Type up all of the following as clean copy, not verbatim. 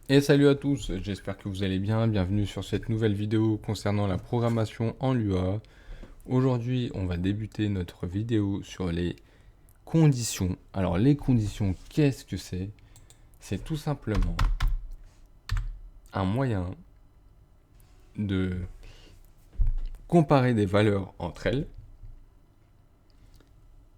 Et salut à tous, j'espère que vous allez bien, bienvenue sur cette nouvelle vidéo concernant la programmation en Lua. Aujourd'hui, on va débuter notre vidéo sur les conditions. Alors les conditions, qu'est-ce que c'est? C'est tout simplement un moyen de comparer des valeurs entre elles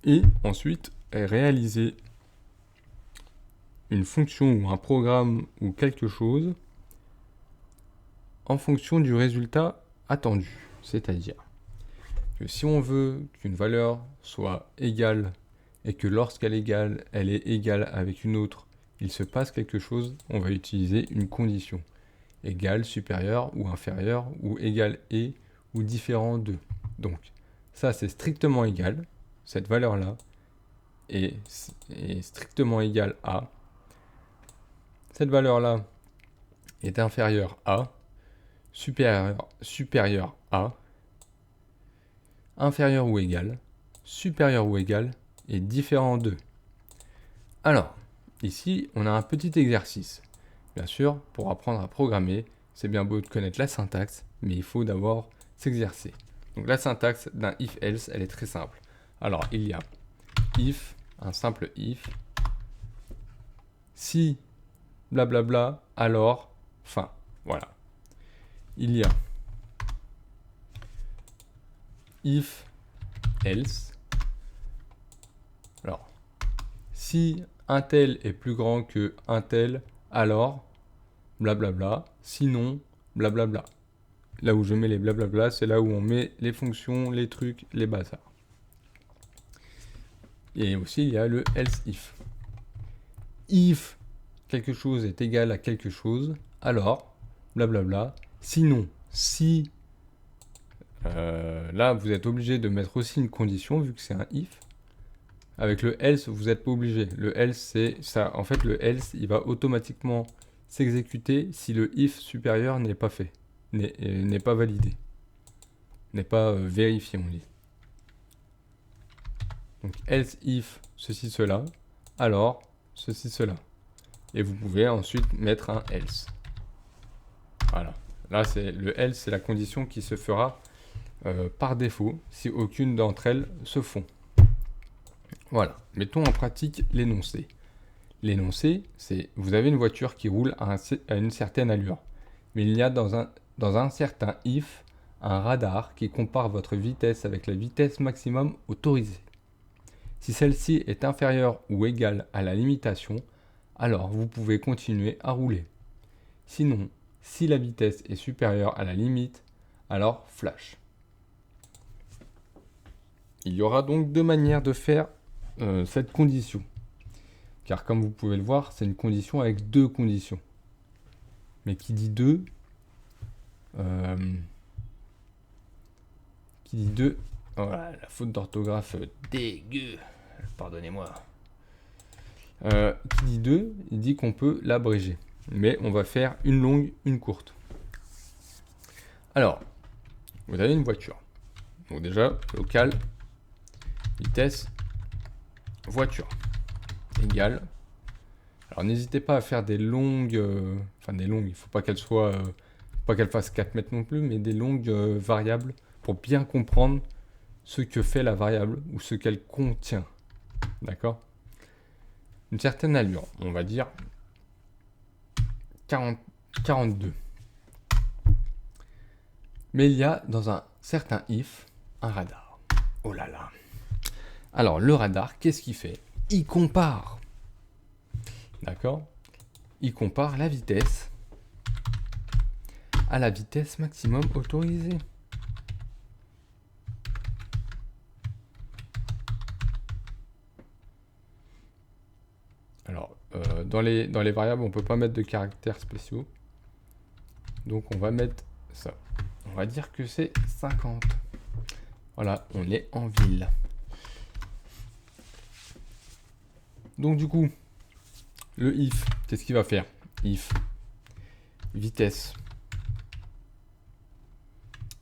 et ensuite réaliser une fonction ou un programme ou quelque chose en fonction du résultat attendu. C'est-à-dire que si on veut qu'une valeur soit égale et que lorsqu'elle est égale, elle est égale avec une autre, il se passe quelque chose, on va utiliser une condition. Égale, supérieur ou inférieur, ou égal et, ou différent de. Donc, ça c'est strictement égal, cette valeur-là est strictement égale à. Cette valeur-là est inférieure à, supérieur à, inférieur ou égal, et différent de. Alors, ici, on a un petit exercice. Bien sûr, pour apprendre à programmer, c'est bien beau de connaître la syntaxe, mais il faut d'abord s'exercer. Donc la syntaxe d'un if-else, elle est très simple. Alors, il y a if, un simple if, si, blablabla, alors, fin. Voilà. Il y a if, else. Alors, si un tel est plus grand que un tel, alors, blablabla, sinon, blablabla. Là où je mets les blablabla, c'est là où on met les fonctions, les trucs, les bazars. Et aussi, il y a le else if. If quelque chose est égal à quelque chose, alors, blablabla. Sinon, si, là, vous êtes obligé de mettre aussi une condition, vu que c'est un if. Avec le else, vous n'êtes pas obligé. Le else, c'est ça. En fait, le else, il va automatiquement s'exécuter si le if supérieur n'est pas fait, n'est pas validé, n'est pas vérifié, on dit. Donc else if ceci cela, alors ceci cela. Et vous pouvez ensuite mettre un else. Voilà. Là, c'est le else, c'est la condition qui se fera par défaut si aucune d'entre elles se font. Voilà. Mettons en pratique l'énoncé. L'énoncé, c'est vous avez une voiture qui roule à une certaine allure. Mais il y a dans un certain if un radar qui compare votre vitesse avec la vitesse maximum autorisée. Si celle-ci est inférieure ou égale à la limitation, alors vous pouvez continuer à rouler. Sinon, si la vitesse est supérieure à la limite, alors flash. Il y aura donc deux manières de faire cette condition. Car comme vous pouvez le voir, c'est une condition avec deux conditions. Mais qui dit deux, oh, la faute d'orthographe dégueu, pardonnez-moi. Qui dit 2, il dit qu'on peut l'abréger. Mais on va faire une longue, une courte. Alors, vous avez une voiture. Donc déjà, local, vitesse, voiture, égale. Alors n'hésitez pas à faire des longues, enfin des longues, il ne faut pas qu'elles soient, pas qu'elles fassent 4 mètres non plus, mais des longues variables pour bien comprendre ce que fait la variable ou ce qu'elle contient. D'accord? Une certaine allure, on va dire 42. Mais il y a dans un certain if un radar. Oh là là. Alors le radar, qu'est-ce qu'il fait? Il compare. D'accord? Il compare la vitesse à la vitesse maximum autorisée. Alors, dans les variables, on ne peut pas mettre de caractères spéciaux. Donc on va mettre ça. On va dire que c'est 50. Voilà, on est en ville. Donc du coup, le if, qu'est-ce qu'il va faire? If, vitesse,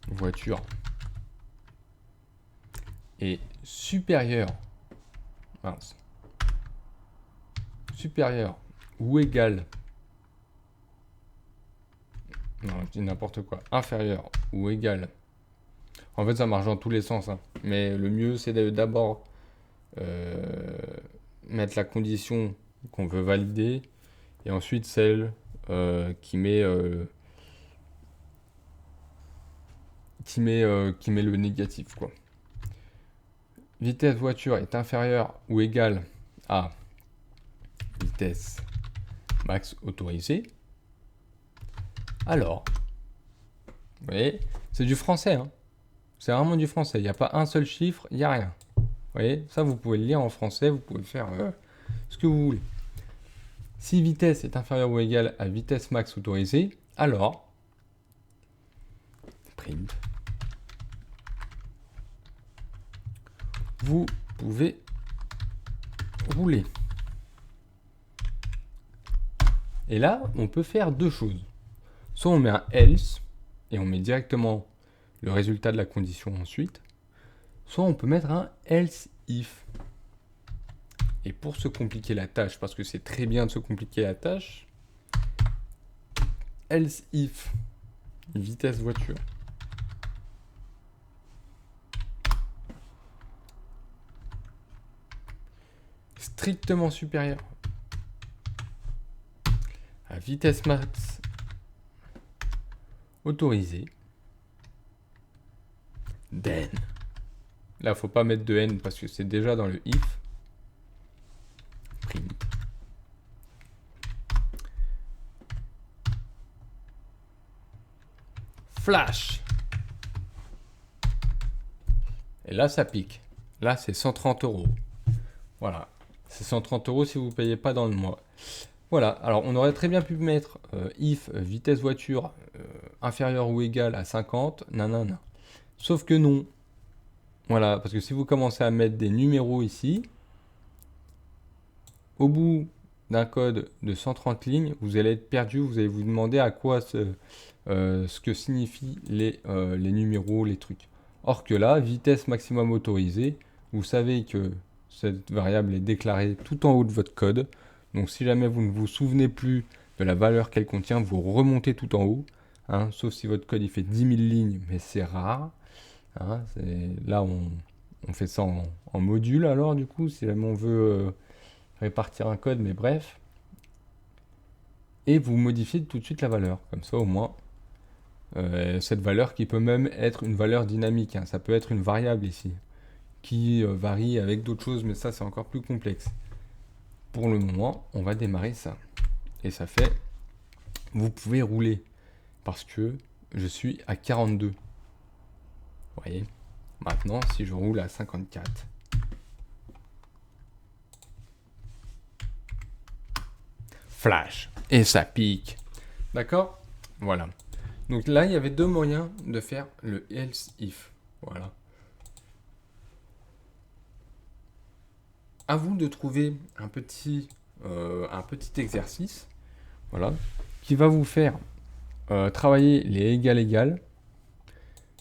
voiture, est supérieur, supérieur ou égal Non, je dis n'importe quoi. Inférieur ou égal. En fait, ça marche dans tous les sens, hein. Mais le mieux, c'est d'abord mettre la condition qu'on veut valider et ensuite celle qui met le négatif, quoi. Vitesse voiture est inférieure ou égale à vitesse max autorisée. Alors, vous voyez, c'est du français, hein. C'est vraiment du français. Il n'y a pas un seul chiffre, il n'y a rien. Vous voyez, ça vous pouvez le lire en français, vous pouvez faire ce que vous voulez. Si vitesse est inférieure ou égale à vitesse max autorisée, alors, print, vous pouvez rouler. Et là, on peut faire deux choses. Soit on met un else, et on met directement le résultat de la condition ensuite. Soit on peut mettre un else if. Et pour se compliquer la tâche, parce que c'est très bien de se compliquer la tâche, else if, vitesse voiture, strictement supérieure à vitesse max autorisée, then. Là, faut pas mettre de n parce que c'est déjà dans le if. Print. Flash. Et là, ça pique. Là, c'est 130 €. Voilà. C'est 130 € si vous ne payez pas dans le mois. Voilà. Alors, on aurait très bien pu mettre if vitesse voiture inférieure ou égale à 50, nanana. Sauf que non. Voilà. Parce que si vous commencez à mettre des numéros ici, au bout d'un code de 130 lignes, vous allez être perdu. Vous allez vous demander à quoi ce que signifient les numéros, les trucs. Or que là, vitesse maximum autorisée, vous savez que cette variable est déclarée tout en haut de votre code. Donc si jamais vous ne vous souvenez plus de la valeur qu'elle contient, vous remontez tout en haut. Hein, sauf si votre code il fait 10 000 lignes, mais c'est rare. Hein, là, on fait ça en module alors du coup, si jamais on veut répartir un code, mais bref. Et vous modifiez tout de suite la valeur. Comme ça au moins, cette valeur qui peut même être une valeur dynamique. Hein. Ça peut être une variable ici, qui varie avec d'autres choses, mais ça c'est encore plus complexe. Pour le moment, on va démarrer ça. Et ça fait, vous pouvez rouler, parce que je suis à 42. Vous voyez. Maintenant, si je roule à 54. Flash. Et ça pique. D'accord? Voilà. Donc là, il y avait deux moyens de faire le else if. Voilà. À vous de trouver un petit exercice, voilà, qui va vous faire travailler les égal,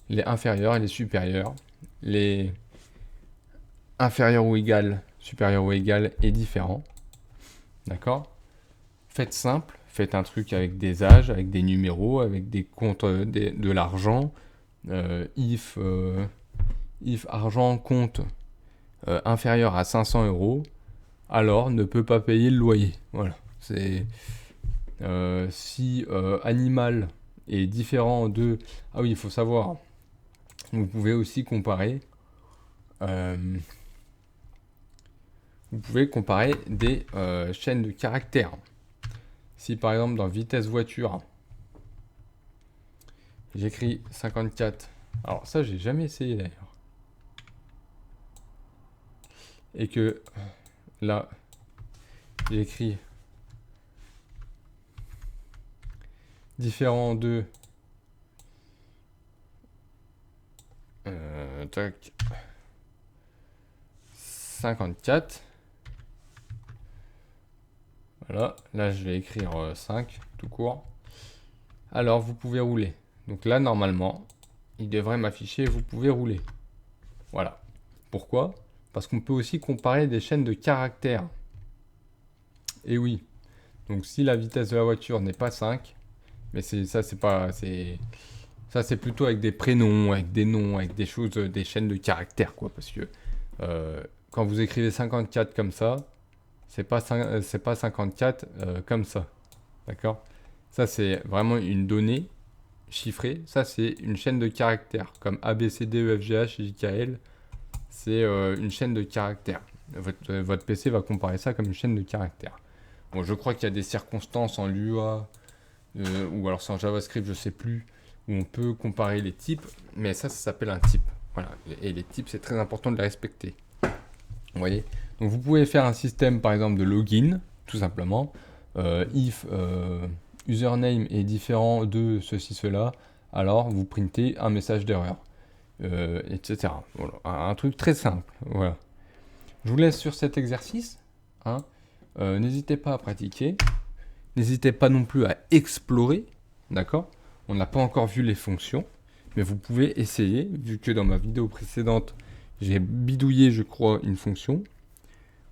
les inférieurs et les supérieurs, les inférieurs ou égal, supérieurs ou égal et différents. D'accord? Faites simple, faites un truc avec des âges, avec des numéros, avec des comptes de l'argent. If argent compte inférieur à 500 €, alors ne peut pas payer le loyer. Voilà. C'est si animal est différent de... Ah oui, il faut savoir. Vous pouvez aussi comparer. Vous pouvez comparer des chaînes de caractères. Si par exemple dans vitesse voiture, j'écris 54. Alors ça, j'ai jamais essayé d'ailleurs. Et que là, j'écris différent de tac 54. Voilà, là je vais écrire 5 tout court. Alors vous pouvez rouler. Donc là normalement, il devrait m'afficher vous pouvez rouler. Voilà. Pourquoi? Parce qu'on peut aussi comparer des chaînes de caractères. Et oui. Donc si la vitesse de la voiture n'est pas 5, Mais ça, c'est pas... Ça, c'est plutôt avec des prénoms, avec des noms, avec des choses, des chaînes de caractères, quoi. Parce que quand vous écrivez 54 comme ça, c'est pas 54 comme ça. D'accord? Ça, c'est vraiment une donnée chiffrée. Ça, c'est une chaîne de caractères. Comme A, B, C, D, E, F, G, H, J, K, L. C'est une chaîne de caractères. Votre PC va comparer ça comme une chaîne de caractères. Bon, je crois qu'il y a des circonstances en Lua, ou alors c'est en JavaScript, je sais plus, où on peut comparer les types, mais ça s'appelle un type. Voilà. Et les types, c'est très important de les respecter. Vous voyez? Donc vous pouvez faire un système, par exemple, de login, tout simplement. If username est différent de ceci, cela, alors vous printez un message d'erreur, etc. Voilà. Un truc très simple. Voilà. Je vous laisse sur cet exercice. Hein. N'hésitez pas à pratiquer. N'hésitez pas non plus à explorer. D'accord? On n'a pas encore vu les fonctions, mais vous pouvez essayer, vu que dans ma vidéo précédente, j'ai bidouillé, je crois, une fonction.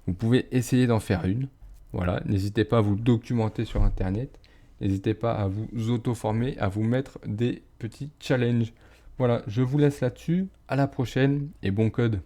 Vous pouvez essayer d'en faire une. Voilà. N'hésitez pas à vous documenter sur Internet. N'hésitez pas à vous auto-former, à vous mettre des petits challenges. Voilà, je vous laisse là-dessus. À la prochaine et bon code.